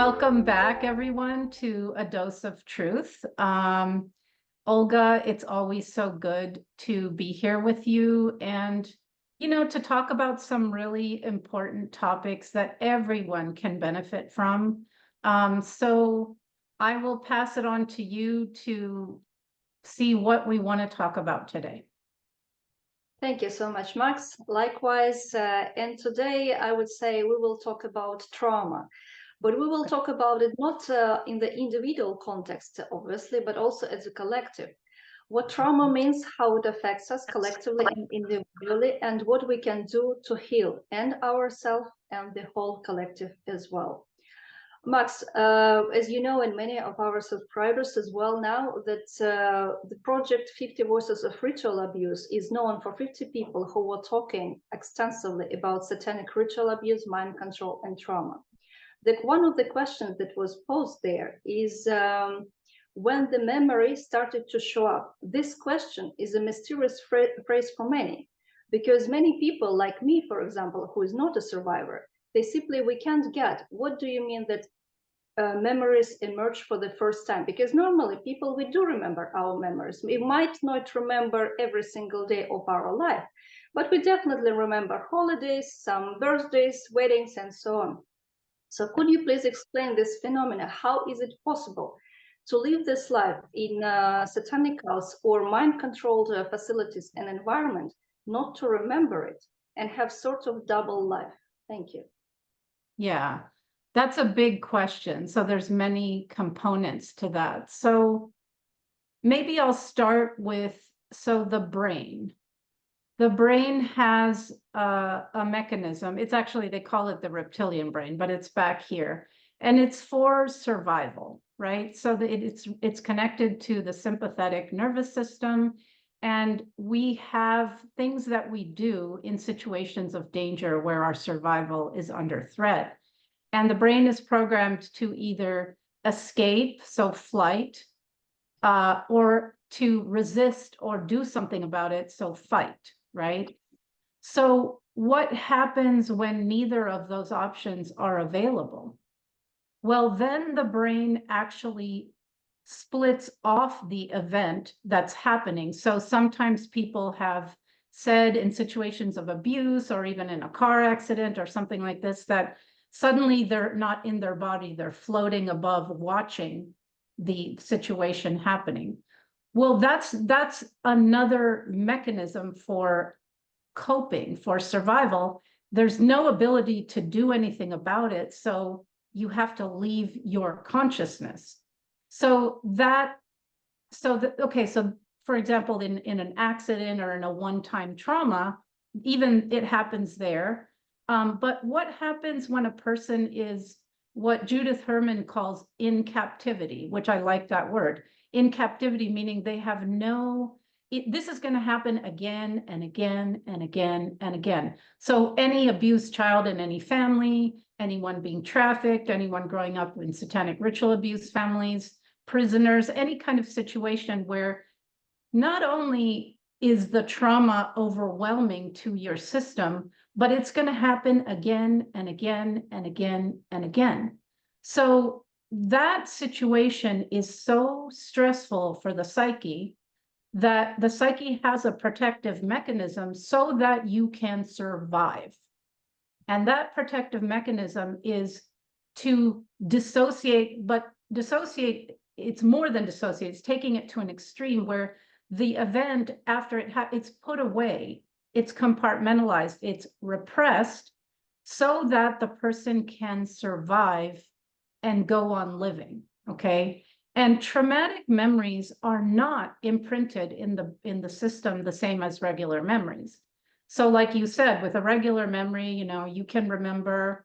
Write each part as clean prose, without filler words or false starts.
Welcome back, everyone, to A Dose of Truth. Olga, it's always so good to be here with you and, to talk about some really important topics that everyone can benefit from. So I will pass it on to you to see what we want to talk about today. Thank you so much, Max. Likewise, and today I would say we will talk about trauma, but we will talk about it not in the individual context, obviously, but also as a collective. What trauma means, how it affects us collectively and individually, and what we can do to heal and ourselves and the whole collective as well. Max, as you know, and many of our subscribers as well now, that the project 50 Voices of Ritual Abuse is known for 50 people who were talking extensively about satanic ritual abuse, mind control, and trauma. One of the questions that was posed there is when the memory started to show up. This question is a mysterious phrase for many, because many people like me, for example, who is not a survivor, we can't get, what do you mean that memories emerge for the first time? Because normally people, we do remember our memories. We might not remember every single day of our life, but we definitely remember holidays, some birthdays, weddings, and so on. So could you please explain this phenomena? How is it possible to live this life in satanic cults or mind-controlled facilities and environment, not to remember it, and have sort of double life? Thank you. Yeah, that's a big question. So there's many components to that. So maybe I'll start with, the brain. The brain has a mechanism. It's actually, they call it the reptilian brain, but it's back here. And it's for survival, right? So that it's connected to the sympathetic nervous system. And we have things that we do in situations of danger where our survival is under threat. And the brain is programmed to either escape, so flight, or to resist or do something about it, so fight, right? So what happens when neither of those options are available? Well, then the brain actually splits off the event that's happening. So sometimes people have said in situations of abuse or even in a car accident or something like this, that suddenly they're not in their body, they're floating above watching the situation happening. Well, that's another mechanism for coping, for survival. There's no ability to do anything about it, so you have to leave your consciousness. So for example, in an accident or in a one-time trauma, even it happens there. But what happens when a person is what Judith Herman calls in captivity, which I like that word, in captivity, meaning they have this is going to happen again and again and again and again. So any abused child in any family, anyone being trafficked, anyone growing up in satanic ritual abuse families, prisoners, any kind of situation where not only is the trauma overwhelming to your system, but it's going to happen again and again and again and again. So that situation is so stressful for the psyche that the psyche has a protective mechanism so that you can survive. And that protective mechanism is to dissociate, but dissociate, it's more than dissociate, it's taking it to an extreme where the event after it's put away, it's compartmentalized, it's repressed so that the person can survive and go on living, okay? And traumatic memories are not imprinted in the system the same as regular memories. So like you said, with a regular memory, you can remember,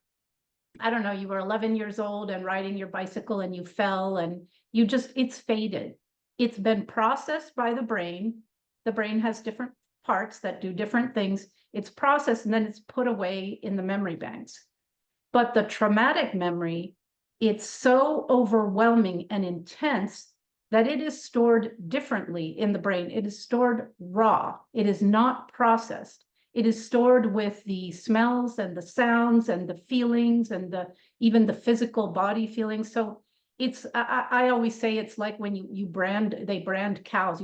I don't know, you were 11 years old and riding your bicycle and you fell and it's faded. It's been processed by the brain. The brain has different parts that do different things. It's processed and then it's put away in the memory banks. But the traumatic memory, it's so overwhelming and intense that it is stored differently in the brain. It is stored raw. It is not processed. It is stored with the smells and the sounds and the feelings and even the physical body feelings. So I always say it's like when they brand cows,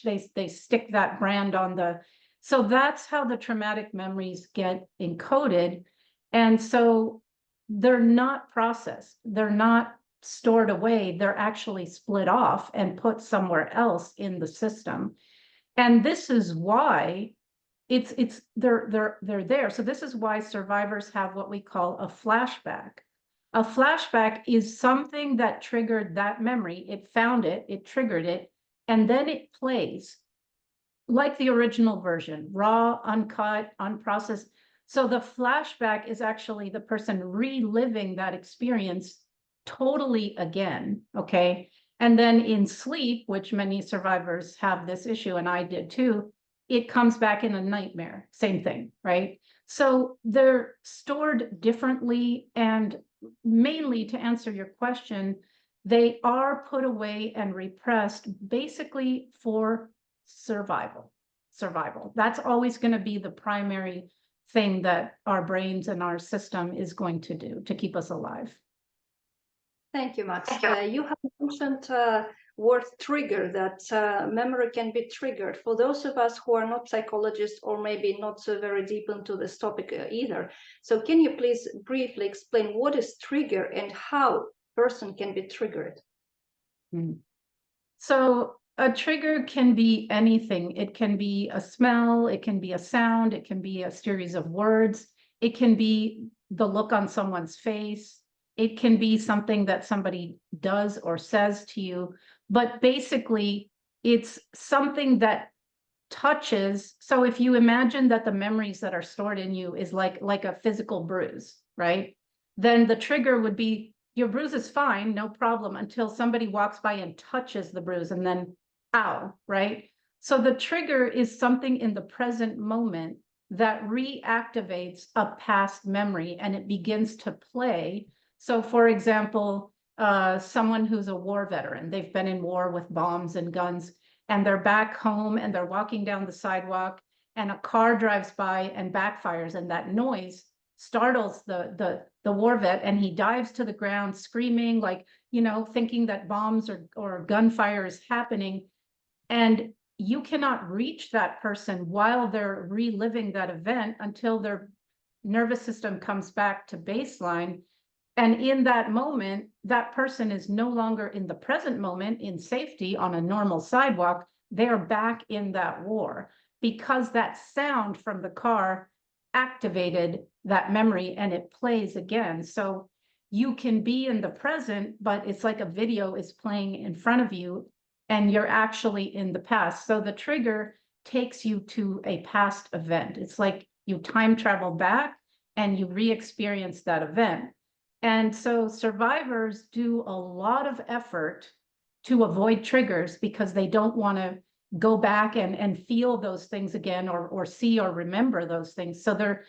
they stick that brand on so that's how the traumatic memories get encoded. And so they're not processed. They're not stored away. They're actually split off and put somewhere else in the system. And this is why they're there. So this is why survivors have what we call a flashback. A flashback is something that triggered that memory. It found it, it triggered it, and then it plays like the original version, raw, uncut, unprocessed. So the flashback is actually the person reliving that experience totally again, okay? And then in sleep, which many survivors have this issue, and I did too, it comes back in a nightmare, same thing, right? So they're stored differently, and mainly to answer your question, they are put away and repressed basically for survival. That's always going to be the primary thing that our brains and our system is going to do to keep us alive. Thank you, Max. You have mentioned word trigger, that memory can be triggered. For those of us who are not psychologists or maybe not so very deep into this topic either, so can you please briefly explain what is trigger and how a person can be triggered? So a trigger can be anything. It can be a smell, it can be a sound, it can be a series of words, it can be the look on someone's face, it can be something that somebody does or says to you, but basically it's something that touches. So if you imagine that the memories that are stored in you is like a physical bruise, right? Then the trigger would be, your bruise is fine, no problem, until somebody walks by and touches the bruise, and then ow, right? So the trigger is something in the present moment that reactivates a past memory, and it begins to play. So for example, someone who's a war veteran, they've been in war with bombs and guns, and they're back home and they're walking down the sidewalk, and a car drives by and backfires, and that noise startles the war vet, and he dives to the ground screaming, like, thinking that bombs or gunfire is happening. And you cannot reach that person while they're reliving that event until their nervous system comes back to baseline. And in that moment, that person is no longer in the present moment in safety on a normal sidewalk. They're back in that war because that sound from the car activated that memory, and it plays again. So you can be in the present, but it's like a video is playing in front of you and you're actually in the past. So the trigger takes you to a past event. It's like you time travel back and you re-experience that event. And so survivors do a lot of effort to avoid triggers because they don't want to go back and feel those things again, or see or remember those things. So they're,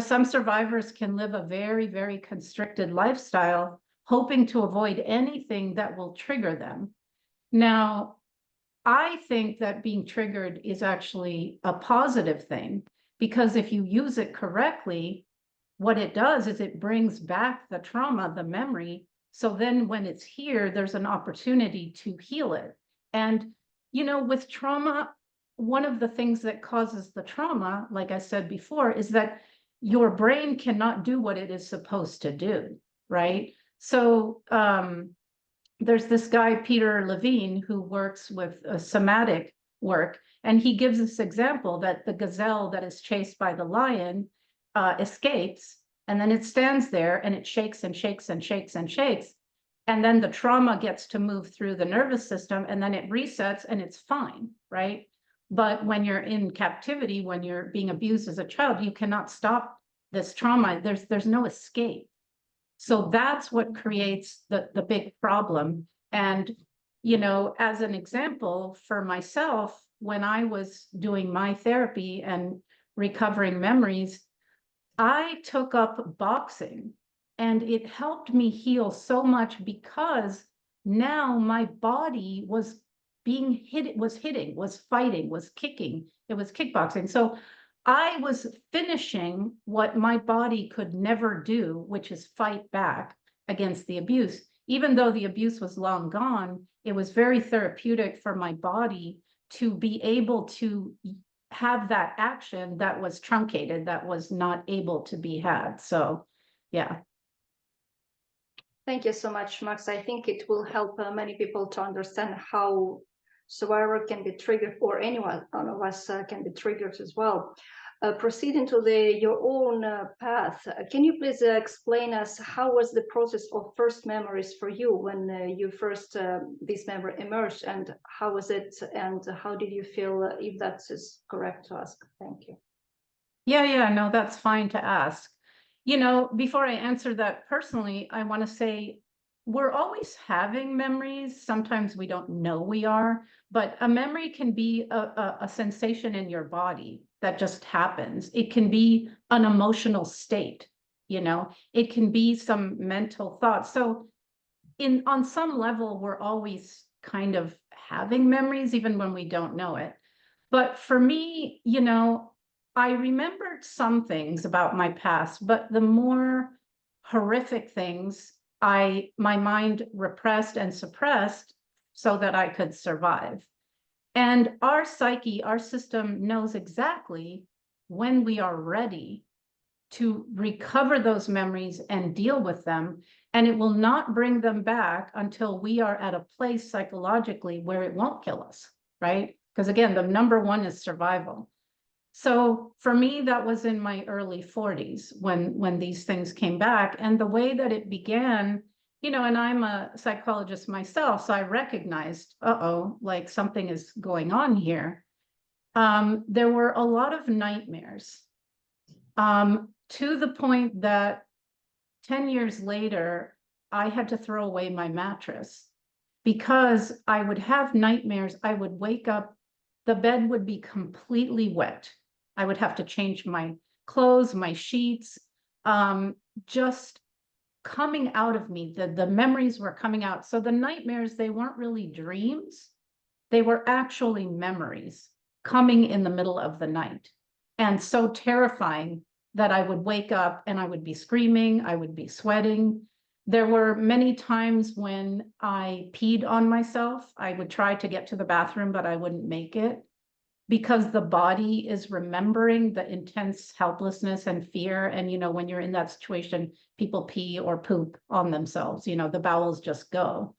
some survivors can live a very, very constricted lifestyle, hoping to avoid anything that will trigger them. Now, I think that being triggered is actually a positive thing, because if you use it correctly, what it does is it brings back the trauma, the memory. So then when it's here, there's an opportunity to heal it. And, with trauma, one of the things that causes the trauma, like I said before, is that your brain cannot do what it is supposed to do, right? So there's this guy, Peter Levine, who works with somatic work, and he gives this example that the gazelle that is chased by the lion escapes, and then it stands there and it shakes and shakes and shakes and shakes. And then the trauma gets to move through the nervous system, and then it resets and it's fine, right? But when you're in captivity, when you're being abused as a child, you cannot stop this trauma. There's no escape. So that's what creates the big problem. And, as an example for myself, when I was doing my therapy and recovering memories, I took up boxing, and it helped me heal so much because now my body was being hit, was hitting, was fighting, was kicking. It was kickboxing. So I was finishing what my body could never do, which is fight back against the abuse. Even though the abuse was long gone, it was very therapeutic for my body to be able to have that action that was truncated, that was not able to be had. So, yeah. Thank you so much, Max. I think it will help many people to understand how survivor can be triggered, or anyone of us can be triggered as well. Proceeding to your own path, can you please explain us how was the process of first memories for you when you first this memory emerged, and how was it, and how did you feel, if that is correct to ask? Thank you. Yeah, no, that's fine to ask. You know, before I answer that personally, I want to say we're always having memories. Sometimes we don't know we are, but a memory can be a sensation in your body that just happens. It can be an emotional state, you know, it can be some mental thought. So on some level, we're always kind of having memories, even when we don't know it. But for me, you know, I remembered some things about my past, but the more horrific things, my mind repressed and suppressed so that I could survive. And our psyche, our system knows exactly when we are ready to recover those memories and deal with them. And it will not bring them back until we are at a place psychologically where it won't kill us, right? Because again, the number one is survival. So for me, that was in my early 40s when these things came back. And the way that it began, you know, and I'm a psychologist myself, so I recognized, like something is going on here. There were a lot of nightmares, to the point that 10 years later, I had to throw away my mattress because I would have nightmares. I would wake up, the bed would be completely wet. I would have to change my clothes, my sheets, just coming out of me. The memories were coming out. So the nightmares, they weren't really dreams. They were actually memories coming in the middle of the night. And so terrifying that I would wake up and I would be screaming, I would be sweating. There were many times when I peed on myself. I would try to get to the bathroom, but I wouldn't make it because the body is remembering the intense helplessness and fear. And, you know, when you're in that situation, people pee or poop on themselves, you know, the bowels just go.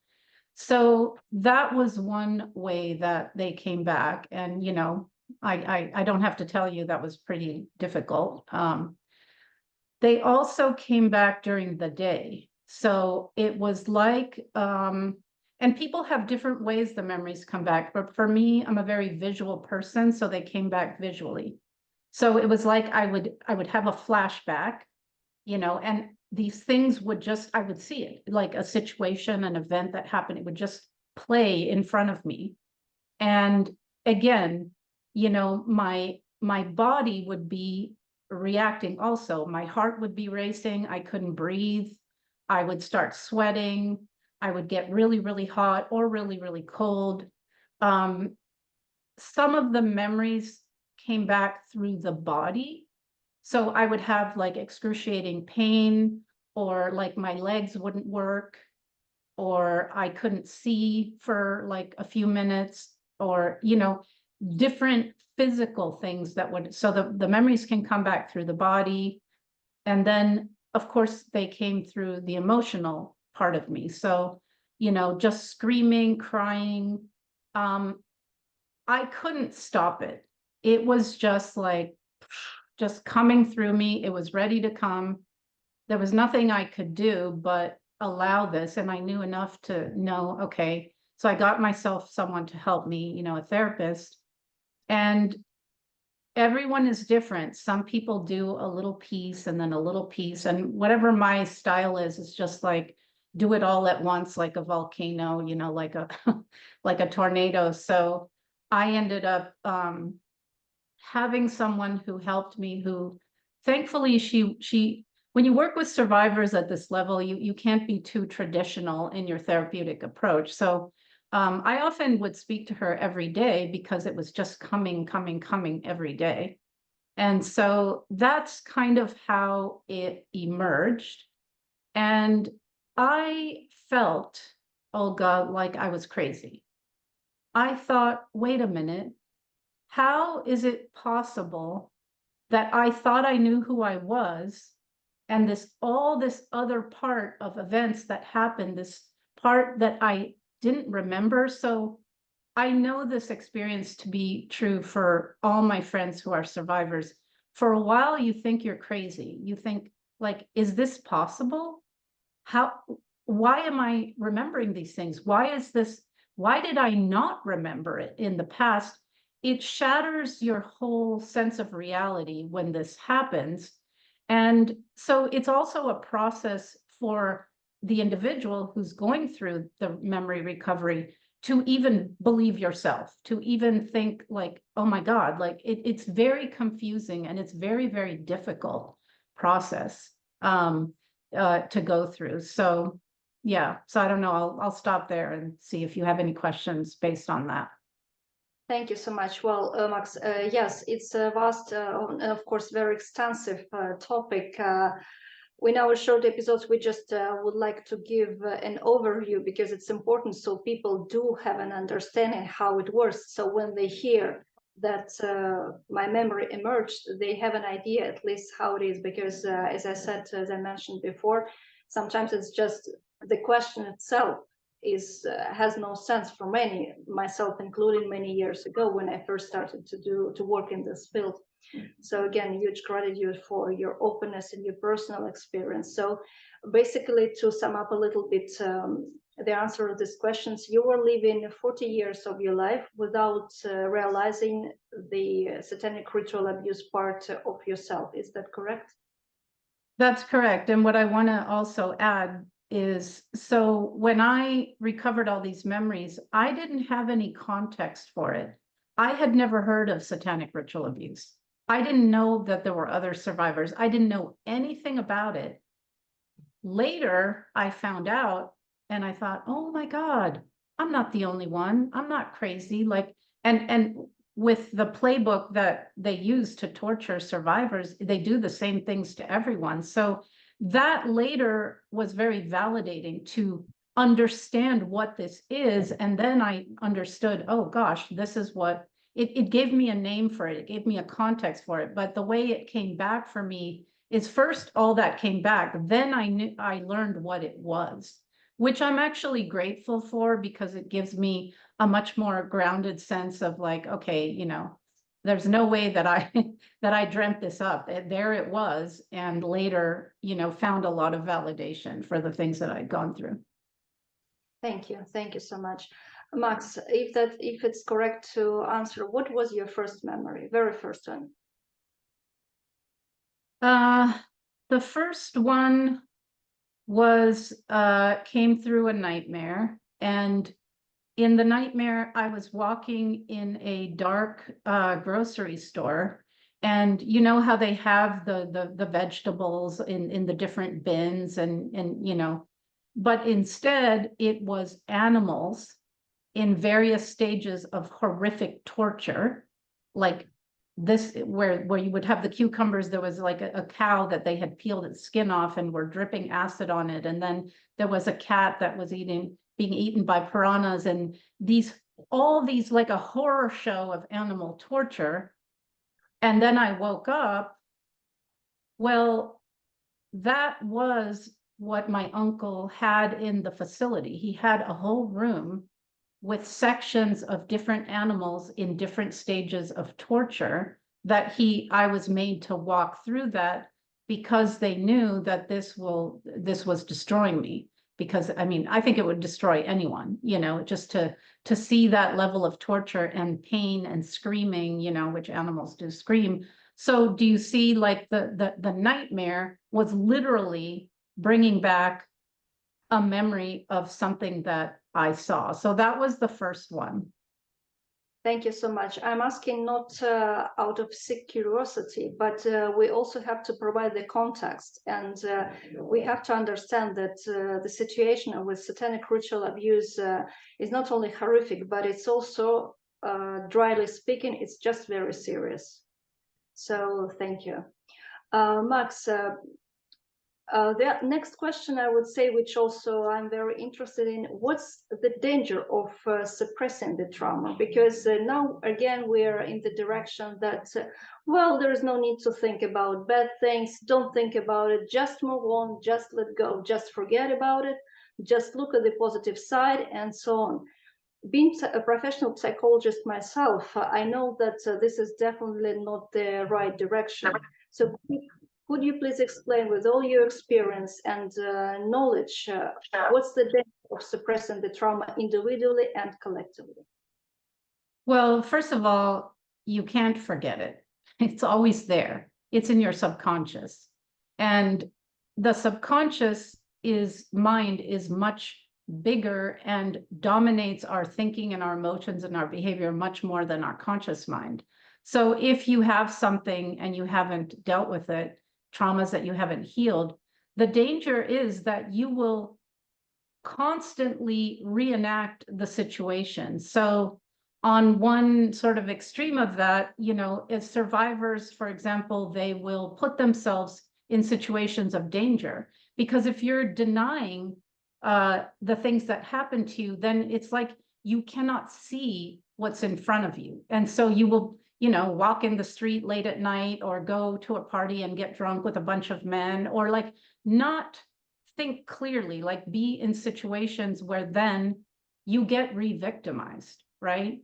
So that was one way that they came back. And, you know, I don't have to tell you that was pretty difficult. They also came back during the day. So it was like, and people have different ways the memories come back, but for me, I'm a very visual person, so they came back visually. So it was like I would have a flashback, you know, and these things would just, I would see it, like a situation, an event that happened, it would just play in front of me. And again, you know, my body would be reacting also. My heart would be racing. I couldn't breathe. I would start sweating. I would get really, really hot or really, really cold. Some of the memories came back through the body. So I would have like excruciating pain, or like my legs wouldn't work, or I couldn't see for like a few minutes, or, you know, different physical things that would, so the memories can come back through the body. And then, of course, they came through the emotional part of me. So, you know, just screaming, crying. I couldn't stop it. It was just like, just coming through me. It was ready to come. There was nothing I could do but allow this. And I knew enough to know, okay, so I got myself someone to help me, you know, a therapist. And everyone is different. Some people do a little piece and then a little piece. And whatever my style is just like, do it all at once, like a volcano, you know, like a like a tornado. So I ended up having someone who helped me, who thankfully she when you work with survivors at this level, you can't be too traditional in your therapeutic approach. So I often would speak to her every day because it was just coming every day. And so that's kind of how it emerged. And I felt, Olga, like I was crazy. I thought, wait a minute, how is it possible that I thought I knew who I was, and all this other part of events that happened, this part that I didn't remember? So I know this experience to be true for all my friends who are survivors. For a while, you think you're crazy. You think, like, is this possible? Why am I remembering these things? Why did I not remember it in the past? It shatters your whole sense of reality when this happens. And so it's also a process for the individual who's going through the memory recovery to even believe yourself, to even think like, oh my God, like it's very confusing, and it's very, very difficult process to go through. So yeah, so I don't know, I'll stop there and see if you have any questions based on that. Thank you so much. Well, Max, yes, it's a vast and of course very extensive topic. In our short episodes, we just would like to give an overview, because it's important so people do have an understanding how it works. So when they hear that my memory emerged, they have an idea at least how it is. Because as I said, as I mentioned before, sometimes it's just the question itself has no sense for many, myself including, many years ago when I first started to work in this field. So again, huge gratitude for your openness and your personal experience. So basically, to sum up a little bit the answer of these questions, you were living 40 years of your life without realizing the satanic ritual abuse part of yourself. Is that correct? That's correct. And what I want to also add is, so when I recovered all these memories, I didn't have any context for it. I had never heard of satanic ritual abuse. I didn't know that there were other survivors. I didn't know anything about it. Later, I found out, and I thought, oh my God, I'm not the only one. I'm not crazy. Like, and with the playbook that they use to torture survivors, they do the same things to everyone. So that later was very validating to understand what this is. And then I understood, oh gosh, this is what it gave me a name for it. It gave me a context for it. But the way it came back for me is, first all that came back, then I learned what it was, which I'm actually grateful for, because it gives me a much more grounded sense of like, okay, you know, there's no way that I that I dreamt this up. There it was, and later, you know, found a lot of validation for the things that I'd gone through. Thank you so much. Max, if it's correct to answer, what was your first memory, very first one? The first one was came through a nightmare, and in the nightmare, I was walking in a dark grocery store, and you know how they have the vegetables in the different bins, and you know, but instead it was animals in various stages of horrific torture, like this, where you would have the cucumbers. There was like a cow that they had peeled its skin off and were dripping acid on it, and then there was a cat that was being eaten by piranhas, and all these like a horror show of animal torture. And then I woke up. Well, that was what my uncle had in the facility. He had a whole room with sections of different animals in different stages of torture that I was made to walk through that, because they knew that this was destroying me. Because I mean, I think it would destroy anyone, you know, just to see that level of torture and pain and screaming, you know, which animals do scream. So do you see, like the nightmare was literally bringing back a memory of something that I saw. So that was the first one. Thank you so much. I'm asking not out of sick curiosity, but we also have to provide the context, and we have to understand that the situation with satanic ritual abuse is not only horrific, but it's also, dryly speaking, it's just very serious. So thank you. Max, the next question I would say, which also I'm very interested in, what's the danger of suppressing the trauma? Because now, again, we're in the direction that, well, there is no need to think about bad things. Don't think about it. Just move on. Just let go. Just forget about it. Just look at the positive side and so on. Being a professional psychologist myself, I know that this is definitely not the right direction. So could you please explain, with all your experience and knowledge, what's the danger of suppressing the trauma individually and collectively? Well, first of all, you can't forget it. It's always there. It's in your subconscious. And the subconscious mind is much bigger and dominates our thinking and our emotions and our behavior much more than our conscious mind. So if you have something and you haven't dealt with it, traumas that you haven't healed, the danger is that you will constantly reenact the situation. So on one sort of extreme of that, as survivors, for example, they will put themselves in situations of danger, because if you're denying the things that happen to you, then it's like you cannot see what's in front of you. And so you will, walk in the street late at night or go to a party and get drunk with a bunch of men, or like not think clearly, like be in situations where then you get re-victimized, right?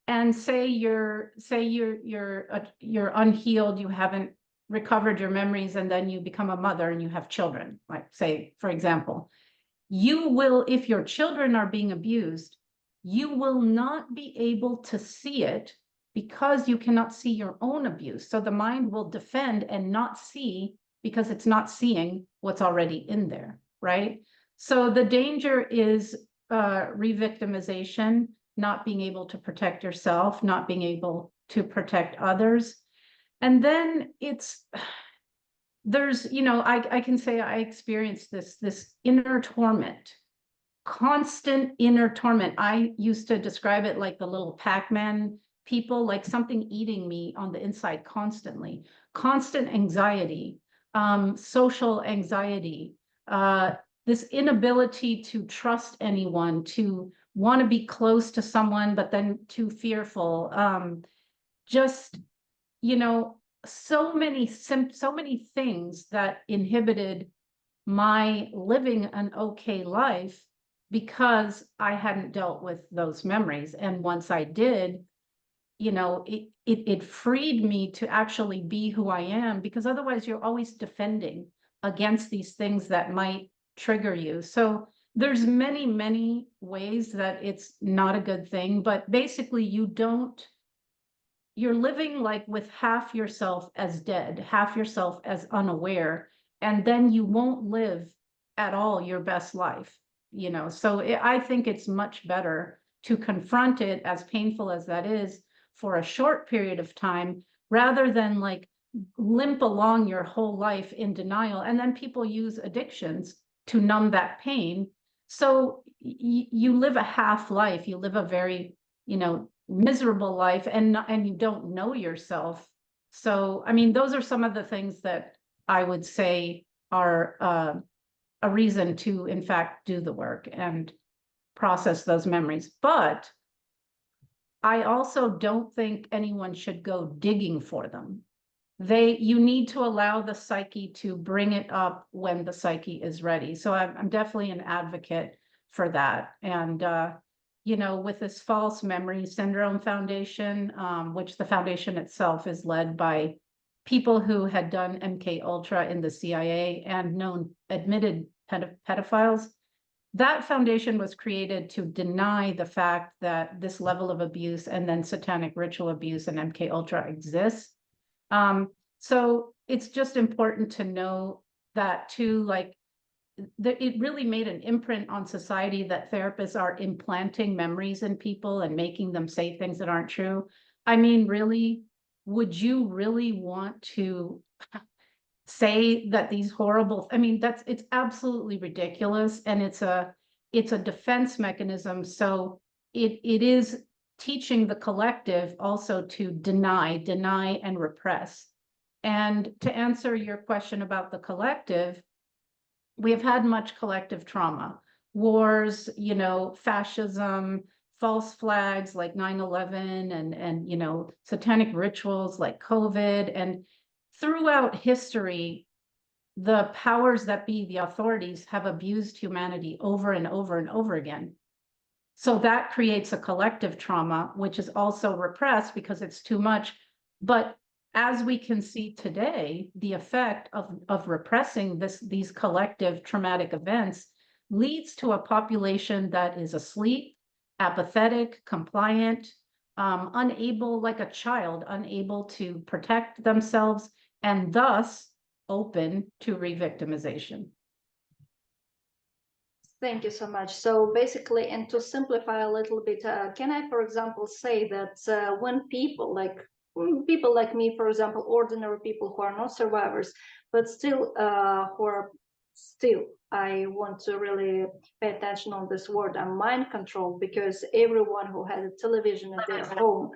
And say you're unhealed, you haven't recovered your memories, and then you become a mother and you have children, like say, for example, you will, if your children are being abused, you will not be able to see it because you cannot see your own abuse. So the mind will defend and not see, because it's not seeing what's already in there, right? So the danger is re-victimization, not being able to protect yourself, not being able to protect others. And then there's, I can say I experienced this inner torment, constant inner torment. I used to describe it like the little Pac-Man people, like something eating me on the inside constantly, constant anxiety, social anxiety, this inability to trust anyone, to want to be close to someone, but then too fearful. Just, so many things that inhibited my living an okay life, because I hadn't dealt with those memories. And once I did, it freed me to actually be who I am, because otherwise you're always defending against these things that might trigger you. So there's many ways that it's not a good thing, but basically you're living like with half yourself as dead, half yourself as unaware, and then you won't live at all your best life, So I think it's much better to confront it, as painful as that is, for a short period of time, rather than like limp along your whole life in denial. And then people use addictions to numb that pain. So you live a half life, you live a very, miserable life, and you don't know yourself. So, I mean, those are some of the things that I would say are a reason to, in fact, do the work and process those memories. But I also don't think anyone should go digging for them. You need to allow the psyche to bring it up when the psyche is ready. So I'm definitely an advocate for that. And, with this False Memory Syndrome Foundation, which the foundation itself is led by people who had done MK Ultra in the CIA and known admitted pedophiles, that foundation was created to deny the fact that this level of abuse and then satanic ritual abuse and MK Ultra exists. So it's just important to know that too, like it really made an imprint on society that therapists are implanting memories in people and making them say things that aren't true. I mean, really, would you really want to say that these horrible, I mean, it's absolutely ridiculous, and it's a defense mechanism. So it is teaching the collective also to deny and repress. And to answer your question about the collective, we have had much collective trauma, wars, fascism, false flags like 9/11, and satanic rituals like COVID. And throughout history, the powers that be, the authorities, have abused humanity over and over and over again. So that creates a collective trauma, which is also repressed because it's too much. But as we can see today, the effect of repressing these collective traumatic events leads to a population that is asleep, apathetic, compliant, unable, like a child, unable to protect themselves, and thus open to re-victimization. Thank you so much. So basically, and to simplify a little bit, can I, for example, say that when people like me, for example, ordinary people who are not survivors, but still I want to really pay attention on this word, mind control, because everyone who has a television at their home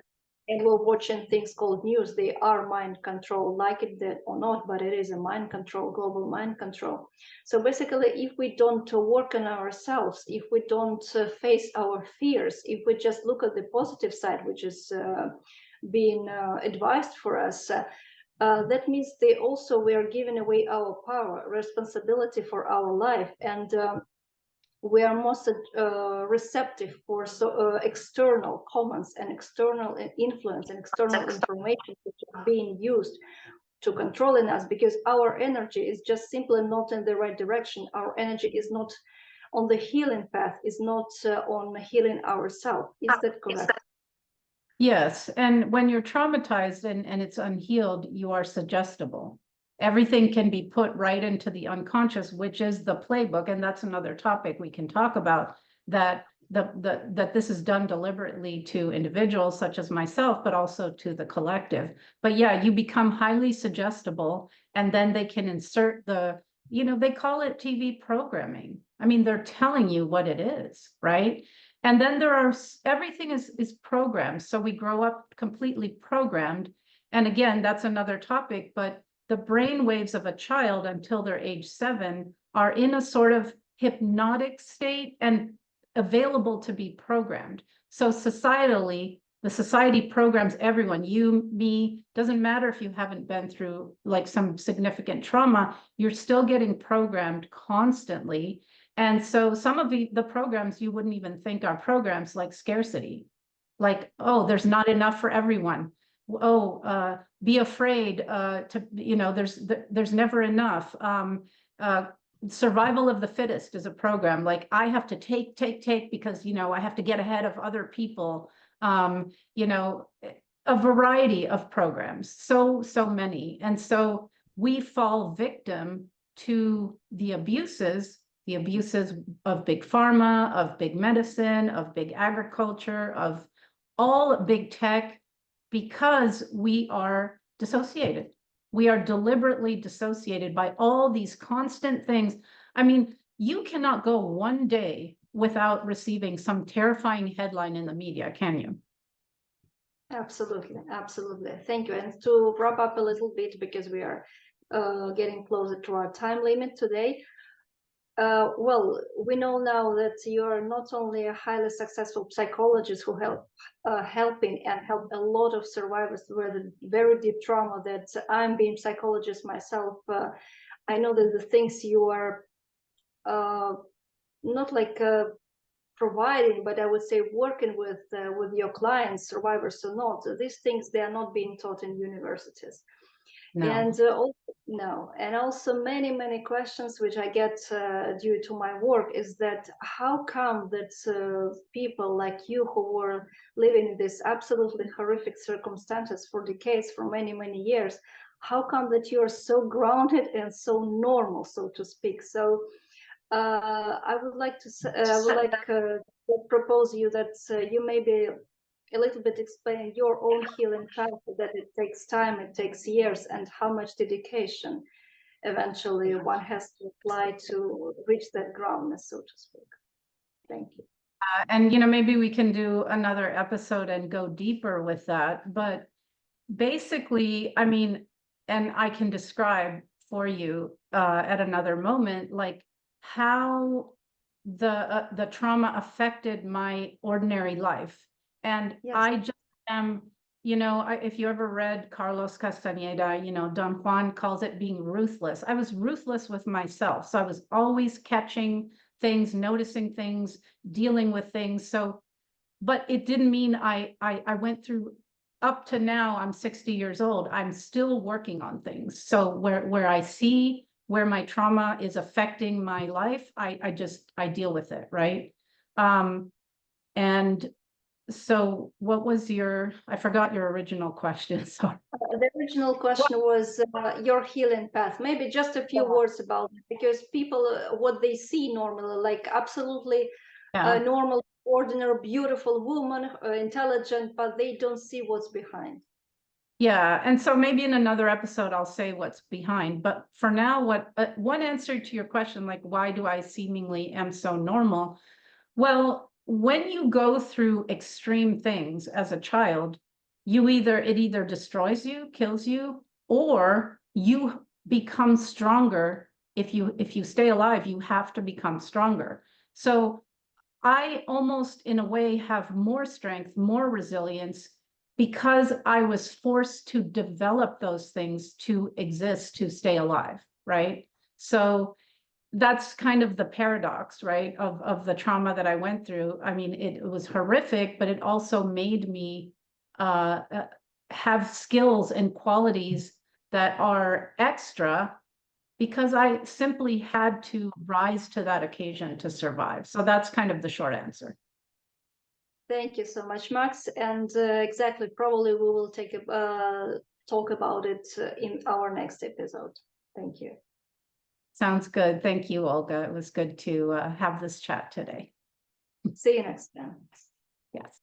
and we're watching things called news, they are mind control, like it did or not, but it is a mind control, global mind control. So basically, if we don't work on ourselves, if we don't face our fears, if we just look at the positive side, which is being advised for us, that means we are giving away our power, responsibility for our life, and we are most receptive for external comments and external influence and external information which is being used to controlling us, because our energy is just simply not in the right direction. Our energy is not on the healing path, is not on healing ourselves. Is that correct? Yes, and when you're traumatized and it's unhealed, you are suggestible. Everything can be put right into the unconscious, which is the playbook, and that's another topic we can talk about, that that this is done deliberately to individuals such as myself, but also to the collective. But yeah, you become highly suggestible, and then they can insert they call it TV programming. I mean, they're telling you what it is, right? And then everything is programmed. So we grow up completely programmed. And again, that's another topic, but the brain waves of a child until they're age 7 are in a sort of hypnotic state and available to be programmed. So societally, the society programs everyone, you, me, doesn't matter if you haven't been through like some significant trauma, you're still getting programmed constantly. And so some of the programs you wouldn't even think are programs, like scarcity, like, oh, there's not enough for everyone. Oh, be afraid there's never enough. Survival of the fittest is a program. Like, I have to take because, I have to get ahead of other people. A variety of programs, so many. And so we fall victim to the abuses of big pharma, of big medicine, of big agriculture, of all big tech, because we are dissociated. We are deliberately dissociated by all these constant things. I mean, you cannot go one day without receiving some terrifying headline in the media, can you? Absolutely, absolutely. Thank you. And to wrap up a little bit, because we are getting closer to our time limit today. Well, we know now that you are not only a highly successful psychologist who helping and help a lot of survivors with very deep trauma, that I'm being psychologist myself. I know that the things you are not like providing, but I would say working with your clients, survivors or not, these things, they are not being taught in universities. No. And no, and also many questions which I get due to my work is that how come that people like you who were living in these absolutely horrific circumstances for decades, for many years, how come that you are so grounded and so normal, so to speak? So I would like to propose you that you maybe a little bit explain your own healing path, that it takes time, it takes years, and how much dedication eventually one has to apply to reach that groundness, so to speak. Thank you. And maybe we can do another episode and go deeper with that. But basically, I mean, and I can describe for you at another moment, like how the trauma affected my ordinary life. And Yes. I just am, you know, if you ever read Carlos Castaneda, you know, Don Juan calls it being ruthless. I was ruthless with myself. So I was always catching things, noticing things, dealing with things. So, but it didn't mean I went through, up to now, I'm 60 years old. I'm still working on things. So where I see where my trauma is affecting my life, I deal with it, right? And so what was I forgot your original question, sorry. The original question was your healing path. Maybe just a few words about it, because people, what they see normally, like absolutely Yeah. normal, ordinary, beautiful woman, intelligent, but they don't see what's behind. Yeah, and so maybe in another episode, I'll say what's behind. But for now, one answer to your question, like, why do I seemingly am so normal? Well, when you go through extreme things as a child, it either destroys you, kills you, or you become stronger. If you stay alive, you have to become stronger. So I almost, in a way, have more strength, more resilience, because I was forced to develop those things to exist, to stay alive, right? So that's kind of the paradox, right, of the trauma that I went through. I mean, it was horrific, but it also made me have skills and qualities that are extra, because I simply had to rise to that occasion to survive. So that's kind of the short answer. Thank you so much, Max. And exactly, probably we will talk about it in our next episode. Thank you. Sounds good. Thank you, Olga. It was good to have this chat today. See you next time. Yes.